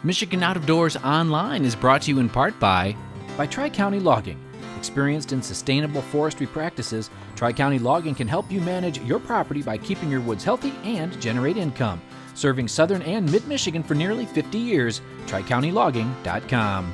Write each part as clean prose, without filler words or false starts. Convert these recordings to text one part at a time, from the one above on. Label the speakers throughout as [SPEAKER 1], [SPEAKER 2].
[SPEAKER 1] Michigan Out of Doors Online is brought to you in part by Tri-County Logging. Experienced in sustainable forestry practices, Tri-County Logging can help you manage your property by keeping your woods healthy and generate income. Serving southern and mid-Michigan for nearly 50 years, TriCountyLogging.com.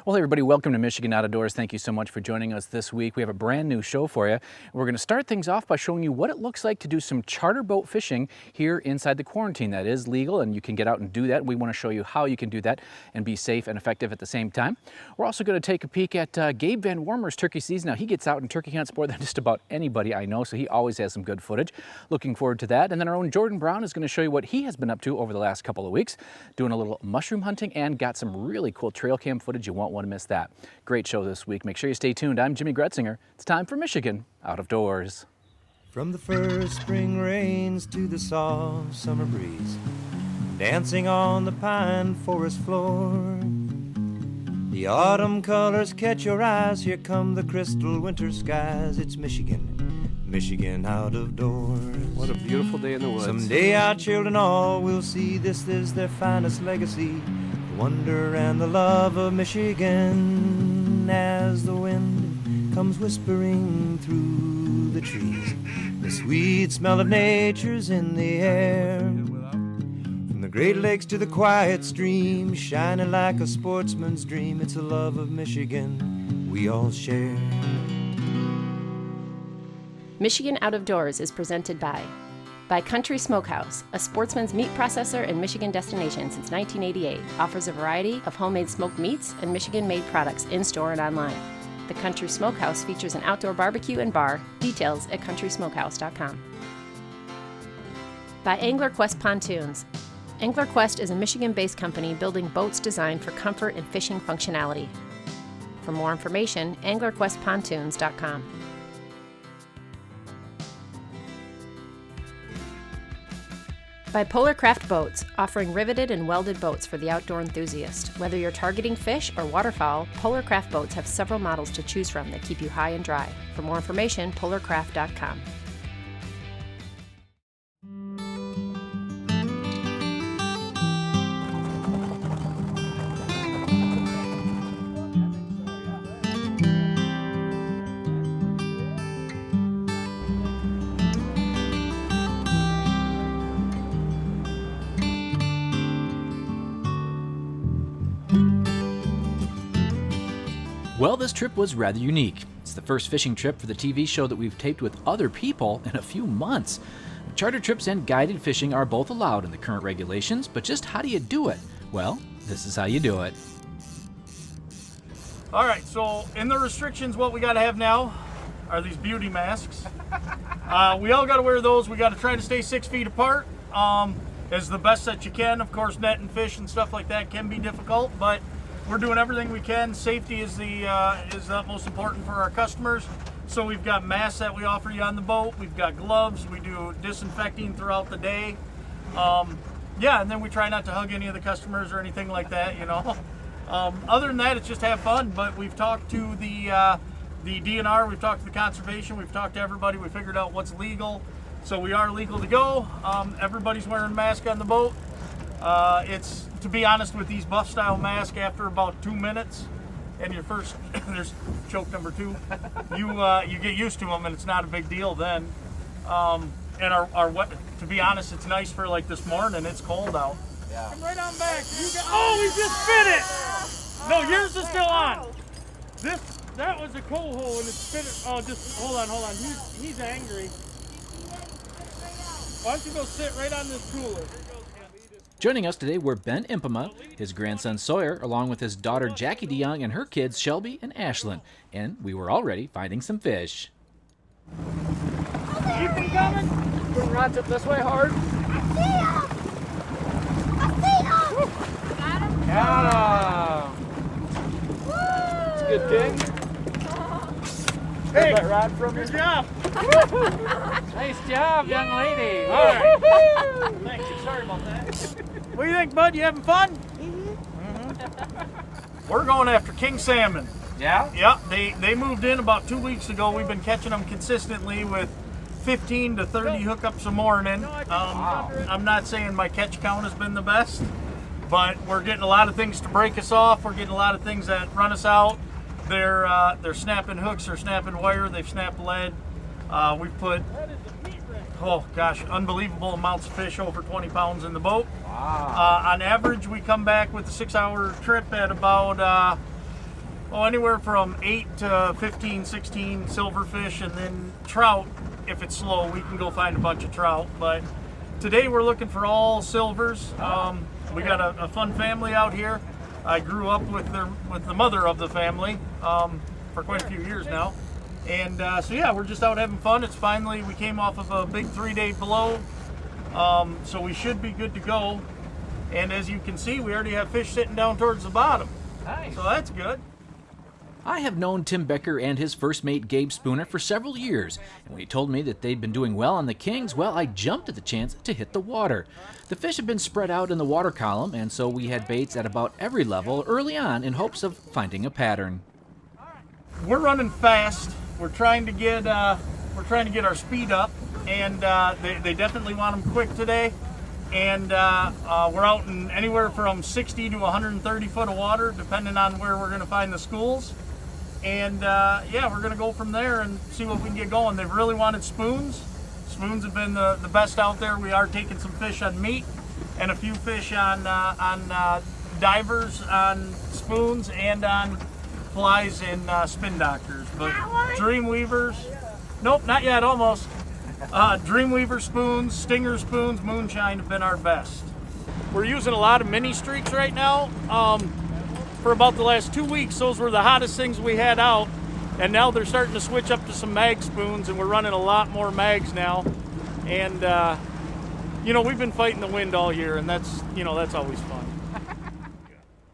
[SPEAKER 1] Well, hey everybody, welcome to Michigan Out of Doors. Thank you so much for joining us this week. We have a brand new show for you. We're going to start things off by showing you what it looks like to do some charter boat fishing here inside the quarantine. That is legal and you can get out and do that. We want to show you how you can do that and be safe and effective at the same time. We're also going to take a peek at Gabe Van Wormer's turkey season. Now, he gets out and turkey hunts more than just about anybody I know, so he always has some good footage. Looking forward to that. And then our own Jordan Brown is going to show you what he has been up to over the last couple of weeks, doing a little mushroom hunting and got some really cool trail cam footage. You won't want to miss that. Great show this week. Make sure you stay tuned. I'm Jimmy Gretzinger. It's time for Michigan Out of Doors.
[SPEAKER 2] From the first spring rains to the soft summer breeze, dancing on the pine forest floor, the autumn colors catch your eyes. Here come the crystal winter skies. It's Michigan, Michigan Out of Doors.
[SPEAKER 1] What a beautiful day in the woods.
[SPEAKER 2] Someday our children all will see this is their finest legacy, the wonder and the love of Michigan. As the wind comes whispering through the trees, the sweet smell of nature's in the air. From the Great Lakes to the quiet stream, shining like a sportsman's dream, it's a love of Michigan we all share.
[SPEAKER 3] Michigan Out of Doors is presented by Country Smokehouse, a sportsman's meat processor and Michigan destination since 1988. Offers a variety of homemade smoked meats and Michigan-made products in-store and online. The Country Smokehouse features an outdoor barbecue and bar. Details at countrysmokehouse.com. By Angler Quest Pontoons. Angler Quest is a Michigan-based company building boats designed for comfort and fishing functionality. For more information, anglerquestpontoons.com. By Polar Craft Boats, offering riveted and welded boats for the outdoor enthusiast. Whether you're targeting fish or waterfowl, Polar Craft Boats have several models to choose from that keep you high and dry. For more information, polarcraft.com.
[SPEAKER 1] Well, this trip was rather unique. It's the first fishing trip for the TV show that we've taped with other people in a few months. Charter trips and guided fishing are both allowed in the current regulations, but just how do you do it? Well, this is how you do it.
[SPEAKER 4] All right, so in the restrictions, what we got to have now are these beauty masks. We all got to wear those. We got to try to stay 6 feet apart as the best that you can. Of course, netting fish and stuff like that can be difficult, but we're doing everything we can. Safety is the most important for our customers. So we've got masks that we offer you on the boat. We've got gloves. We do disinfecting throughout the day. Yeah, and then we try not to hug any of the customers or anything like that, you know. Other than that, it's just have fun. But we've talked to the DNR, we've talked to the conservation, we've talked to everybody. We figured out what's legal. So we are legal to go. Everybody's wearing a mask on the boat. It's, to be honest, with these buff style masks, after about 2 minutes and your first, there's joke number 2, you get used to them and it's not a big deal then. And our wet, to be honest, it's nice for like this morning, it's cold out. Yeah. Come right on back. Oh, we just fit it! No, yours is still on. That was a coal hole and it's fit it. Oh, just hold on. He's angry. Why don't you go sit right on this cooler?
[SPEAKER 1] Joining us today were Ben Impema, his grandson Sawyer, along with his daughter Jackie DeYoung and her kids Shelby and Ashlyn. And we were already finding some fish.
[SPEAKER 4] Keep them coming. Put rods up this way hard.
[SPEAKER 5] I see him. Got him.
[SPEAKER 4] Got him. Woo! It's a good thing. Hey, that rod from your job.
[SPEAKER 6] Nice job, young lady.
[SPEAKER 4] All right. Thank you. Sorry about that. What do you think, bud? You having fun? We're going after king salmon.
[SPEAKER 6] Yeah?
[SPEAKER 4] Yep. They moved in about 2 weeks ago. We've been catching them consistently with 15 to 30 hookups a morning. I'm not saying my catch count has been the best, but we're getting a lot of things to break us off. We're getting a lot of things that run us out. They're snapping hooks, they're snapping wire, they've snapped lead. We've put, oh gosh, unbelievable amounts of fish, over 20 pounds in the boat. On average, we come back with a 6-hour trip at about anywhere from 8 to 15, 16 silverfish, and then trout. If it's slow, we can go find a bunch of trout. But today we're looking for all silvers. We got a fun family out here. I grew up with the mother of the family for quite a few years now. And so yeah, we're just out having fun. It's finally, we came off of a big 3-day blow. So we should be good to go. And as you can see, we already have fish sitting down towards the bottom.
[SPEAKER 6] Nice.
[SPEAKER 4] So that's good.
[SPEAKER 1] I have known Tim Becker and his first mate Gabe Spooner for several years, and when he told me that they'd been doing well on the Kings, well, I jumped at the chance to hit the water. The fish had been spread out in the water column, and so we had baits at about every level early on in hopes of finding a pattern.
[SPEAKER 4] We're running fast. We're trying to get our speed up, and they definitely want them quick today. And we're out in anywhere from 60 to 130 foot of water, depending on where we're going to find the schools. And yeah, we're going to go from there and see what we can get going. They've really wanted spoons. Spoons have been the best out there. We are taking some fish on meat and a few fish on divers, on spoons, and on flies and spin doctors. But Dreamweavers, nope, not yet, almost. Dreamweaver spoons, Stinger spoons, Moonshine have been our best. We're using a lot of mini streaks right now. For about the last 2 weeks, those were the hottest things we had out, and now they're starting to switch up to some mag spoons, and we're running a lot more mags now. And you know, we've been fighting the wind all year, and that's always fun.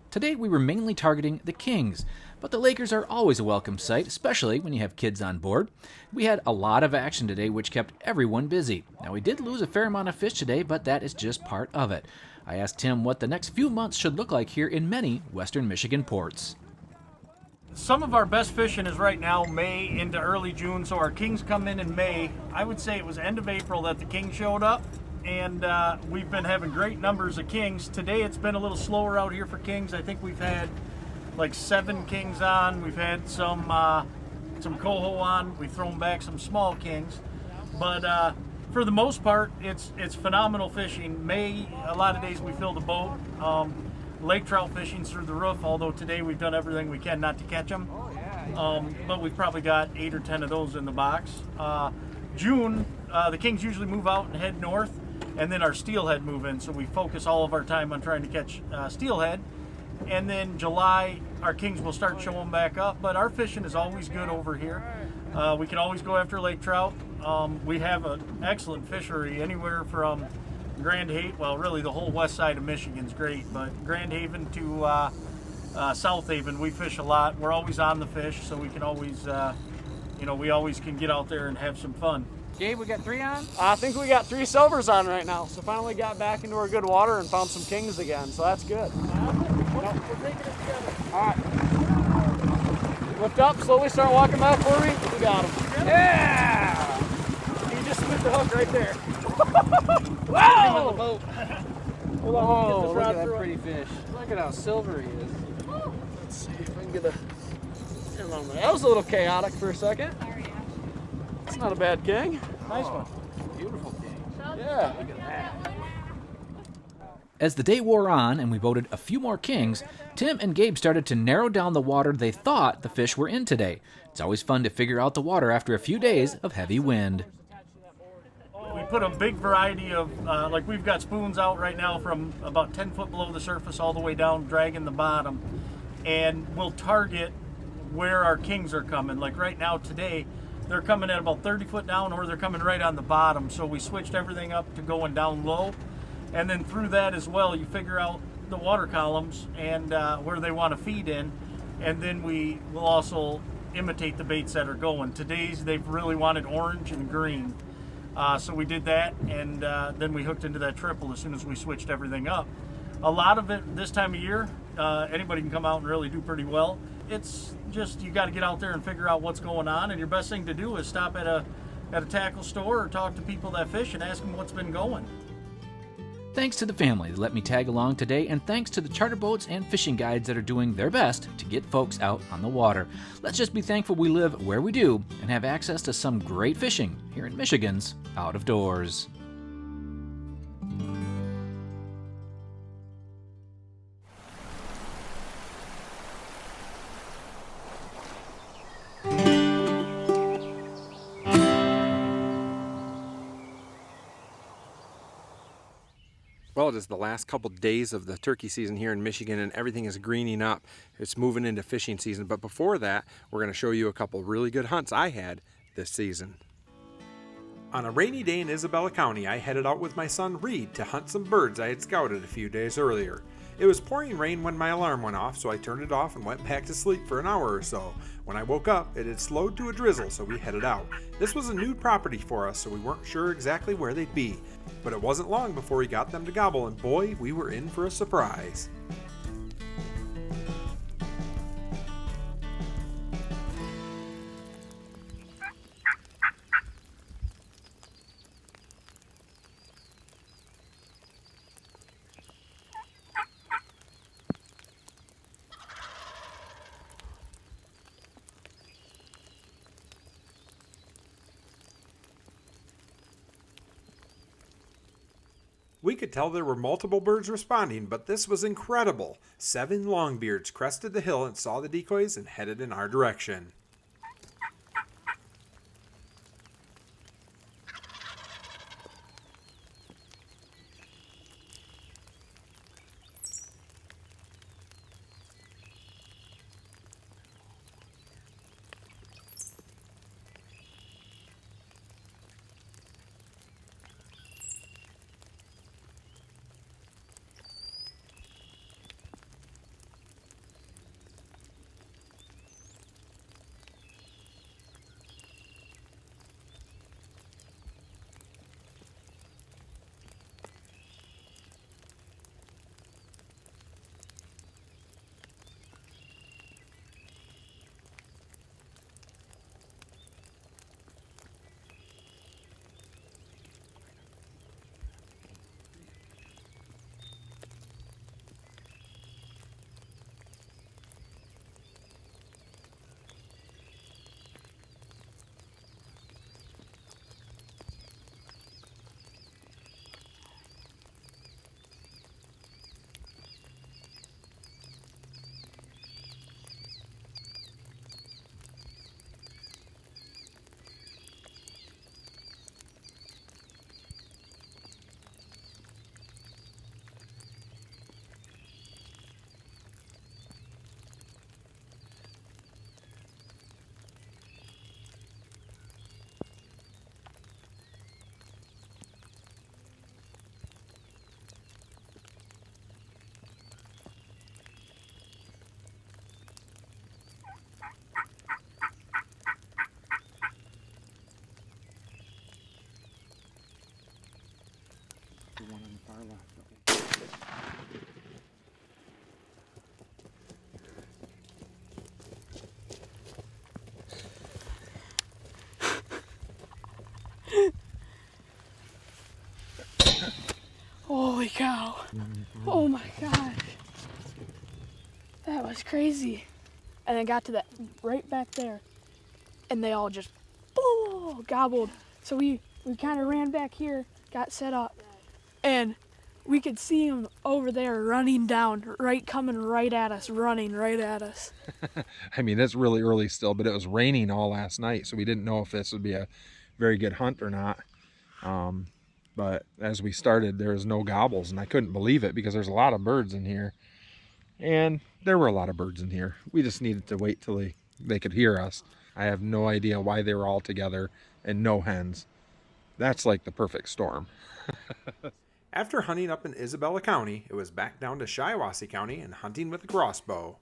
[SPEAKER 1] Today we were mainly targeting the Kings, but the Lakers are always a welcome sight, especially when you have kids on board. We had a lot of action today, which kept everyone busy. Now, we did lose a fair amount of fish today, but that is just part of it. I asked Tim what the next few months should look like here in many western Michigan ports.
[SPEAKER 4] Some of our best fishing is right now May into early June, so our Kings come in May. I would say it was end of April that the Kings showed up, and we've been having great numbers of Kings. Today it's been a little slower out here for Kings. I think we've had like 7 Kings on. We've had some coho on. We've thrown back some small Kings, but for the most part, it's phenomenal fishing. May, a lot of days we fill the boat. Lake trout fishing's through the roof, although today we've done everything we can not to catch them. But we've probably got 8 or 10 of those in the box. June, the Kings usually move out and head north, and then our steelhead move in, so we focus all of our time on trying to catch steelhead. And then July, our Kings will start showing back up, but our fishing is always good over here. We can always go after lake trout. We have an excellent fishery anywhere from Grand Haven, well, really the whole west side of Michigan's great, but Grand Haven to South Haven, we fish a lot. We're always on the fish, so we can always, we always can get out there and have some fun.
[SPEAKER 6] Gabe, we got 3 on?
[SPEAKER 7] I think we got 3 silvers on right now, so finally got back into our good water and found some Kings again, so that's good. All right. Lift up, slowly start walking back for me. We got him. Yeah! You just slid the hook right there. Whoa! Hold on,
[SPEAKER 6] Oh,
[SPEAKER 7] let me
[SPEAKER 6] look
[SPEAKER 7] get
[SPEAKER 6] at
[SPEAKER 7] this rod
[SPEAKER 6] that
[SPEAKER 7] through.
[SPEAKER 6] pretty fish. Look at how silver he is.
[SPEAKER 7] Let's see if I can get a... That was a little chaotic for a second. It's not a bad King. Nice one.
[SPEAKER 6] Beautiful king.
[SPEAKER 7] Yeah.
[SPEAKER 6] Look at that.
[SPEAKER 1] As the day wore on and we boated a few more Kings, Tim and Gabe started to narrow down the water they thought the fish were in today. It's always fun to figure out the water after a few days of heavy wind.
[SPEAKER 4] We put a big variety of, like we've got spoons out right now from about 10 foot below the surface all the way down, dragging the bottom. And we'll target where our Kings are coming. Like right now today, they're coming at about 30 foot down, or they're coming right on the bottom. So we switched everything up to going down low. And then through that as well, you figure out the water columns and where they want to feed in. And then we will also imitate the baits that are going. Today's, they've really wanted orange and green. So we did that, and then we hooked into that triple as soon as we switched everything up. A lot of it this time of year, anybody can come out and really do pretty well. It's just, you got to get out there and figure out what's going on, and your best thing to do is stop at a at a tackle store or talk to people that fish and ask them what's been going.
[SPEAKER 1] Thanks to the family that let me tag along today, and thanks to the charter boats and fishing guides that are doing their best to get folks out on the water. Let's just be thankful we live where we do and have access to some great fishing here in Michigan's Out of Doors.
[SPEAKER 8] Well, it is the last couple days of the turkey season here in Michigan, and everything is greening up. It's moving into fishing season. But before that, we're going to show you a couple really good hunts I had this season. On a rainy day in Isabella County, I headed out with my son Reed to hunt some birds I had scouted a few days earlier. It was pouring rain when my alarm went off, so I turned it off and went back to sleep for an hour or so. When I woke up, it had slowed to a drizzle, so we headed out. This was a new property for us, so we weren't sure exactly where they'd be. But it wasn't long before we got them to gobble, and boy, we were in for a surprise. We could tell there were multiple birds responding, but this was incredible. 7 longbeards crested the hill and saw the decoys and headed in our direction.
[SPEAKER 6] The one on the far left. Okay.
[SPEAKER 9] Holy cow. Oh my gosh. That was crazy. And then got to that right back there. And they all just gobbled. So we kind of ran back here, got set up. And we could see them over there running down, coming right at us, running right at us.
[SPEAKER 8] I mean, it's really early still, but it was raining all last night, so we didn't know if this would be a very good hunt or not. But as we started, there was no gobbles, and I couldn't believe it because there's a lot of birds in here. And there were a lot of birds in here. We just needed to wait till they could hear us. I have no idea why they were all together and no hens. That's like the perfect storm. After hunting up in Isabella County, it was back down to Shiawassee County and hunting with a crossbow.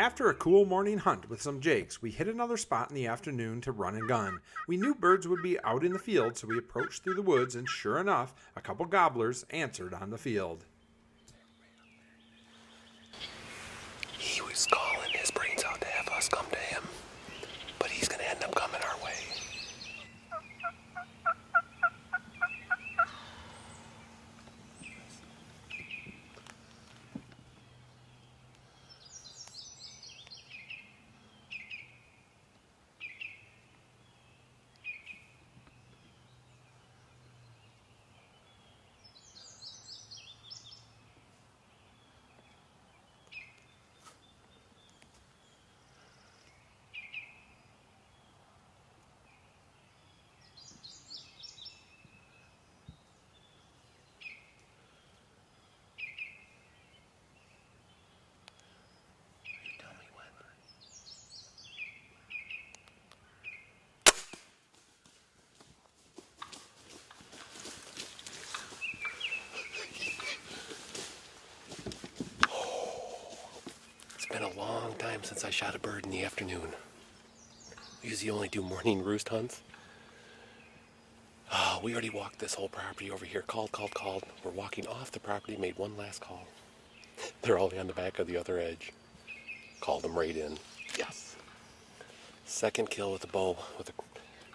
[SPEAKER 8] After a cool morning hunt with some jakes, we hit another spot in the afternoon to run and gun. We knew birds would be out in the field, so we approached through the woods, and sure enough, a couple gobblers answered on the field.
[SPEAKER 10] He was calling his brains out to have us come to him, but he's going to end up coming our way. It's been a long time since I shot a bird in the afternoon. We usually only do morning roost hunts. We already walked this whole property over here. Called. We're walking off the property, made one last call. They're all on the back of the other edge. Called them right in. Yes. Second kill with a bow, with a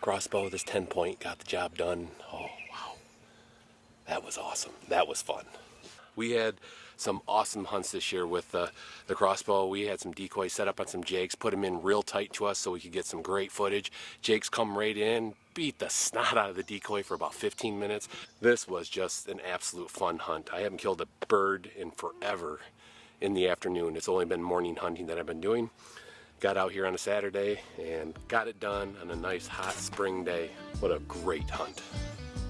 [SPEAKER 10] crossbow. This 10-point got the job done. Oh, wow. That was awesome. That was fun. We had some awesome hunts this year with the crossbow. We had some decoys set up on some jakes, put them in real tight to us so we could get some great footage. Jakes come right in, beat the snot out of the decoy for about 15 minutes. This was just an absolute fun hunt. I haven't killed a bird in forever in the afternoon. It's only been morning hunting that I've been doing. Got out here on a Saturday and got it done on a nice hot spring day. What a great hunt.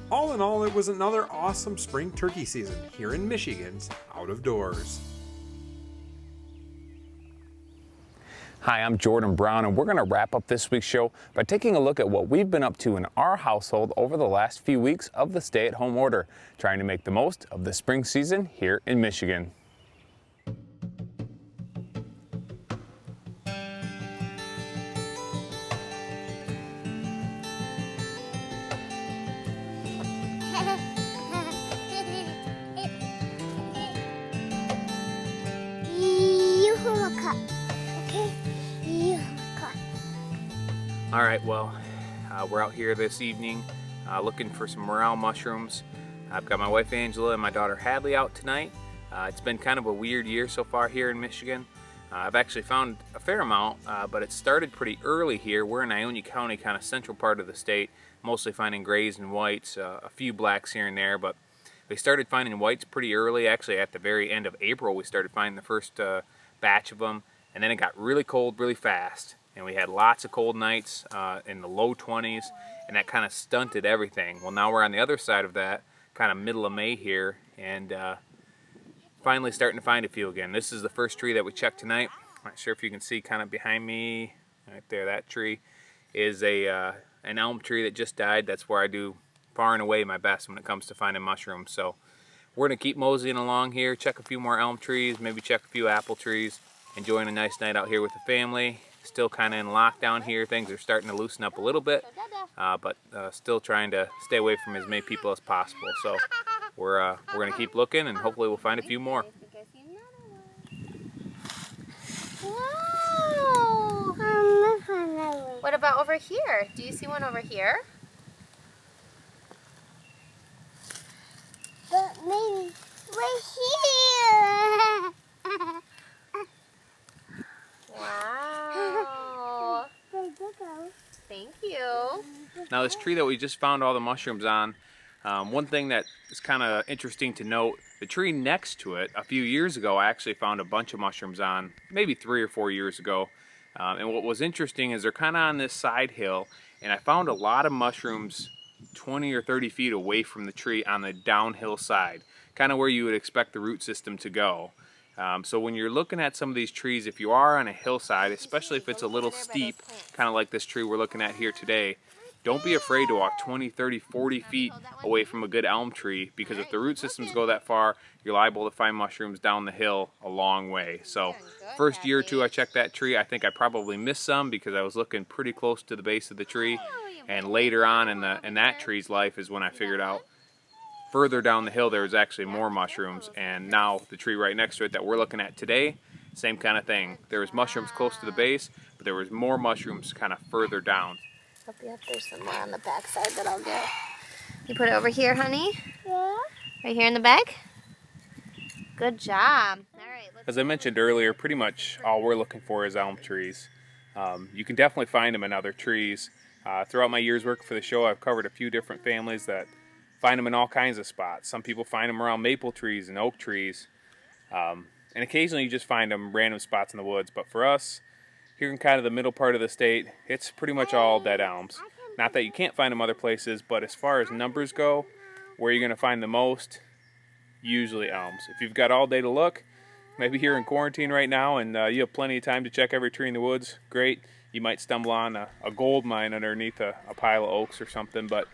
[SPEAKER 8] All in all, it was another awesome spring turkey season here in Michigan's Out of Doors.
[SPEAKER 1] Hi, I'm Jordan Brown, and we're going to wrap up this week's show by taking a look at what we've been up to in our household over the last few weeks of the stay-at-home order, trying to make the most of the spring season here in Michigan. All right, well, we're out here this evening looking for some morel mushrooms. I've got my wife Angela and my daughter Hadley out tonight. It's been kind of a weird year so far here in Michigan. I've actually found a fair amount, but it started pretty early here. We're in Ionia County, kind of central part of the state, mostly finding grays and whites, a few blacks here and there, but we started finding whites pretty early. Actually, at the very end of April, we started finding the first batch of them, and then it got really cold really fast. And we had lots of cold nights in the low 20s, and that kind of stunted everything. Well, now we're on the other side of that, kind of middle of May here, and finally starting to find a few again. This is the first tree that we checked tonight. I'm not sure if you can see kind of behind me, right there, that tree is an elm tree that just died. That's where I do far and away my best when it comes to finding mushrooms. So we're gonna keep moseying along here, check a few more elm trees, maybe check a few apple trees, enjoying a nice night out here with the family. Still kind of in lockdown here. Things are starting to loosen up a little bit, but still trying to stay away from as many people as possible. So we're going to keep looking, and hopefully we'll find a few more.
[SPEAKER 5] Wow! What about over here? Do you see one over here? But maybe right here. Wow. Thank you.
[SPEAKER 1] Now this tree that we just found all the mushrooms on, one thing that is kind of interesting to note, the tree next to it, a few years ago, I actually found a bunch of mushrooms on, maybe 3 or 4 years ago. And what was interesting is they're kind of on this side hill, and I found a lot of mushrooms 20 or 30 feet away from the tree on the downhill side, kind of where you would expect the root system to go. So when you're looking at some of these trees, if you are on a hillside, especially if it's a little steep, kind of like this tree we're looking at here today,
[SPEAKER 11] don't be afraid to walk 20, 30, 40 feet away from a good elm tree, because if the root systems go that far, you're liable to find mushrooms down the hill a long way. So first year or two I checked that tree, I think I probably missed some because I was looking pretty close to the base of the tree. And later on in that tree's life is when I figured out further down the hill there was actually more mushrooms. And now the tree right next to it that we're looking at today, same kind of thing. There was mushrooms close to the base, but there was more mushrooms kind of further down.
[SPEAKER 5] Yep, there's some more on the back side that I'll get. You put it over here, honey? Yeah. Right here in the bag? Good job. All right.
[SPEAKER 11] As I mentioned earlier, pretty much all we're looking for is elm trees. You can definitely find them in other trees. Throughout my years working for the show, I've covered a few different families that find them in all kinds of spots. Some people find them around maple trees and oak trees. And occasionally you just find them random spots in the woods. But for us, here in kind of the middle part of the state, it's pretty much all dead elms. Not that you can't find them other places, but as far as numbers go, where you're going to find the most, usually elms. If you've got all day to look, maybe you're in quarantine right now and you have plenty of time to check every tree in the woods, great. You might stumble on a gold mine underneath a pile of oaks or something, but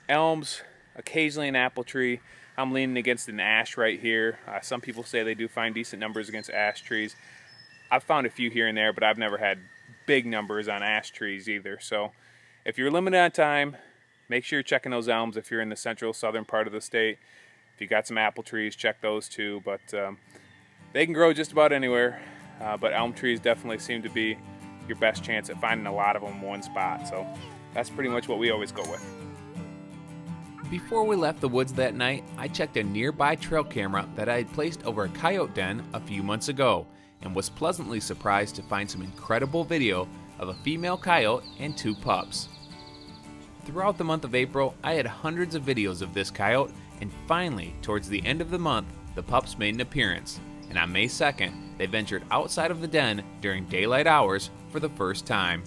[SPEAKER 11] elms, occasionally an apple tree. I'm leaning against an ash right here. Some people say they do find decent numbers against ash trees. I've found a few here and there, but I've never had big numbers on ash trees either. So if you're limited on time, make sure you're checking those elms if you're in the central southern part of the state. If you got some apple trees, check those too. But they can grow just about anywhere. But elm trees definitely seem to be your best chance at finding a lot of them in one spot. So that's pretty much what we always go with.
[SPEAKER 1] Before we left the woods that night, I checked a nearby trail camera that I had placed over a coyote den a few months ago, and was pleasantly surprised to find some incredible video of a female coyote and 2 pups. Throughout the month of April, I had hundreds of videos of this coyote, and finally, towards the end of the month, the pups made an appearance, and on May 2nd, they ventured outside of the den during daylight hours for the first time.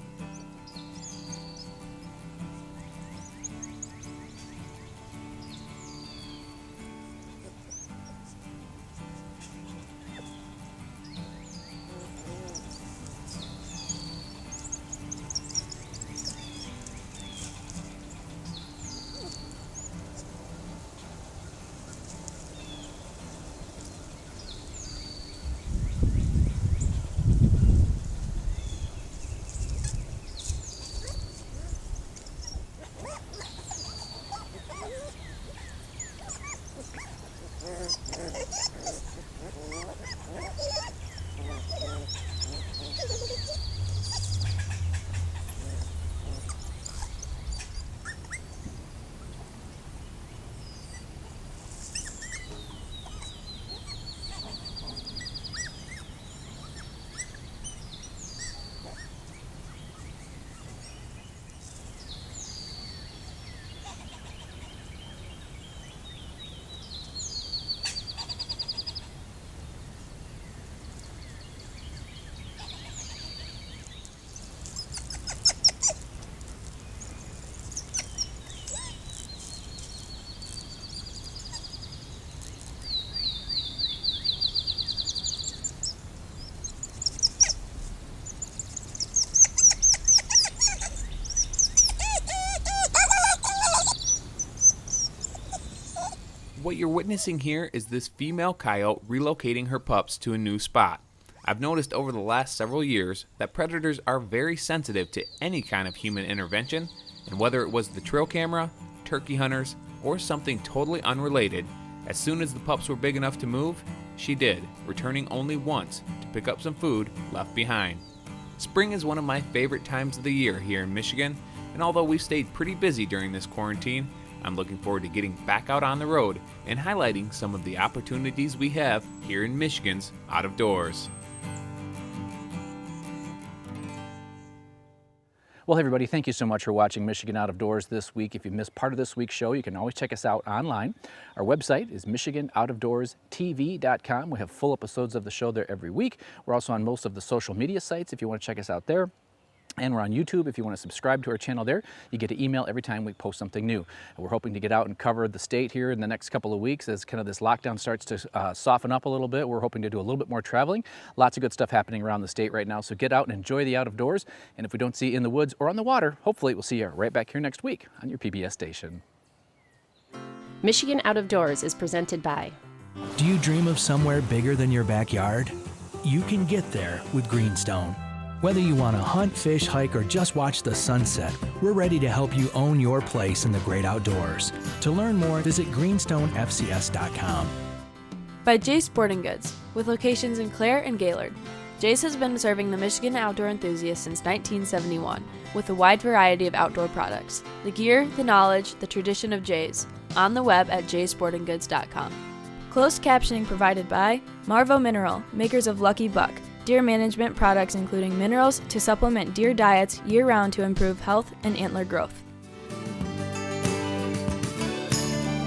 [SPEAKER 1] What you're witnessing here is this female coyote relocating her pups to a new spot. I've noticed over the last several years that predators are very sensitive to any kind of human intervention, and whether it was the trail camera, turkey hunters, or something totally unrelated, as soon as the pups were big enough to move, she did, returning only once to pick up some food left behind. Spring is one of my favorite times of the year here in Michigan, and although we've stayed pretty busy during this quarantine, I'm looking forward to getting back out on the road and highlighting some of the opportunities we have here in Michigan's out of doors. Well, hey everybody, thank you so much for watching Michigan Out of Doors this week. If you missed part of this week's show, you can always check us out online. Our website is michiganoutofdoorstv.com. We have full episodes of the show there every week. We're also on most of the social media sites if you want to check us out there. And we're on YouTube. If you want to subscribe to our channel there, you get an email every time we post something new. And we're hoping to get out and cover the state here in the next couple of weeks as kind of this lockdown starts to soften up a little bit. We're hoping to do a little bit more traveling. Lots of good stuff happening around the state right now. So get out and enjoy the out of doors. And if we don't see you in the woods or on the water, hopefully we'll see you right back here next week on your PBS station.
[SPEAKER 3] Michigan Out of Doors is presented by.
[SPEAKER 12] Do you dream of somewhere bigger than your backyard? You can get there with Greenstone. Whether you want to hunt, fish, hike, or just watch the sunset, we're ready to help you own your place in the great outdoors. To learn more, visit greenstonefcs.com.
[SPEAKER 13] By Jay's Sporting Goods, with locations in Clare and Gaylord. Jay's has been serving the Michigan outdoor enthusiast since 1971, with a wide variety of outdoor products. The gear, the knowledge, the tradition of Jay's. On the web at jaysportinggoods.com. Closed captioning provided by Marvo Mineral, makers of Lucky Buck, deer management products including minerals to supplement deer diets year-round to improve health and antler growth.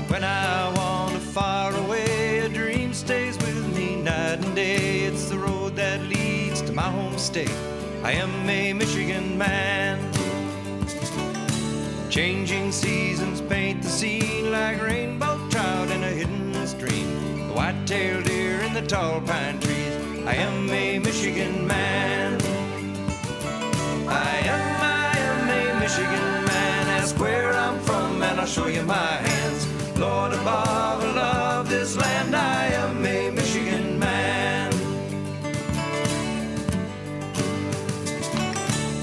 [SPEAKER 2] When I wander far away, a dream stays with me night and day. It's the road that leads to my home state. I am a Michigan man. Changing seasons paint the scene like rainbow trout in a hidden stream. The white-tailed deer in the tall pine trees. I am a Michigan man. I am a Michigan man. Ask where I'm from and I'll show you my hands. Lord above, I love this land. I am a Michigan man.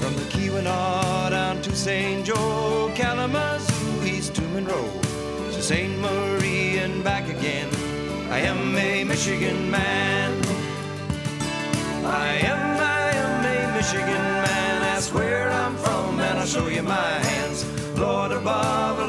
[SPEAKER 2] From the Keweenaw down to St. Joe, Kalamazoo, East to Monroe, to St. Marie and back again. I am a Michigan man. I am a Michigan man. Ask where I'm from and I'll show you my hands. Lord above,